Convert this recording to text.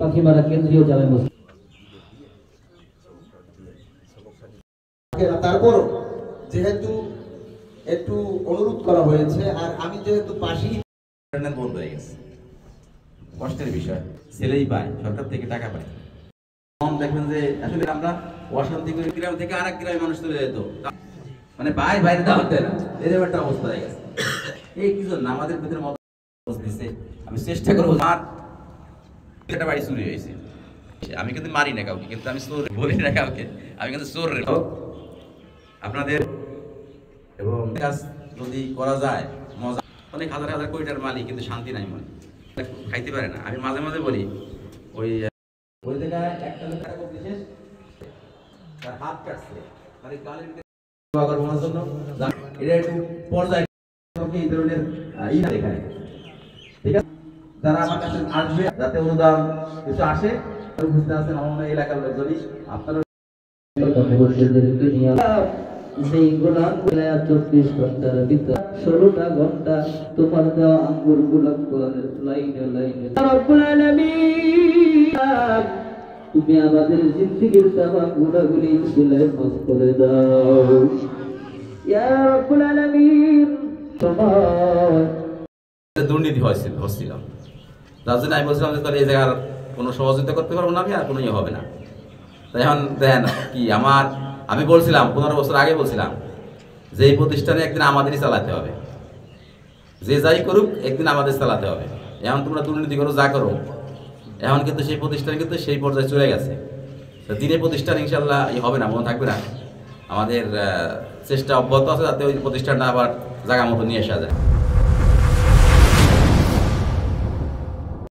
পাখিমারা কেন্দ্রীয় জামে মসজিদ। তারপর যেহেতু একটু অনুরোধ করা হয়েছে, আর আমি যেহেতু পাশেই বন্ধ হয়ে গেছে, কষ্টের বিষয়। ছেলেই পায়, সরকার থেকে টাকা পায়। দেখবেন যে আসলে আমরা অশান্তি করে গ্রাম থেকে আরেক গ্রামে মানুষ চলে যেত, মানে বাইরে দাওয়াত দেয় না, এরকম একটা অবস্থা হয়ে গেছে। এই কিছু না, আমাদের ভিতরে মত দিচ্ছে। আমি চেষ্টা করবো, আর একটা বাড়ি চুরি হয়েছে, আমি কিন্তু মারি না কাউকে, কিন্তু আমি চোর বলি না কাউকে, আমি কিন্তু চোর। আপনাদের এবং কাজ যদি করা যায় মজা, অনেক হাজার হাজার কোটি টাকার মালিক কিন্তু শান্তি নাই, মনে খাইতে পারে না। আমি মাঝে মাঝে বলি ওই জায়গায় একটা লোক টাকা করতে শেষ, তার হাত কাটছে, মানে গালের ভিতরে জন্য এটা একটু পর্যায়ে এই ধরনের ইনা দেখায়। ঠিক আছে, যারা আমার কাছে আসবে যাতে অনুদান কিছু আসে, বুঝতে আছেন আমার এলাকার লোকজনই আপনারা সেই গোলাম 24 ঘন্টার ভিতর 16টা ঘন্টা তোমার দেওয়া আঙ্গুর গোলাপ কোরআনের লাইনে লাইনে। রব্বুল আলামিন, তুমি আমাদের জিন্দেগির তামাম গুনাহগুলি দিলে মাফ করে দাও ইয়া রব্বুল আলামিন। দুর্নীতি হচ্ছিল, যার জন্য আমি বলছিলাম যে তাহলে এই জায়গার কোনো সহযোগিতা করতে পারবো না আমি, আর কোনো ইয়ে হবে না। তাই এখন দেখেন কি, আমি বলছিলাম 15 বছর আগে বলছিলাম যে এই প্রতিষ্ঠানে একদিন আমাদেরই চালাতে হবে, যে যাই করুক একদিন আমাদের চালাতে হবে। এখন তোমরা দুর্নীতি করো, যা করো, এখন কিন্তু সেই প্রতিষ্ঠান কিন্তু সেই পর্যায়ে চলে গেছে। দিনে প্রতিষ্ঠান ইনশাল্লাহ হবে না, মনে থাকবে না। আমাদের চেষ্টা অব্যাহত আছে যাতে ওই প্রতিষ্ঠানটা আবার জায়গা মতো নিয়ে আসা যায়।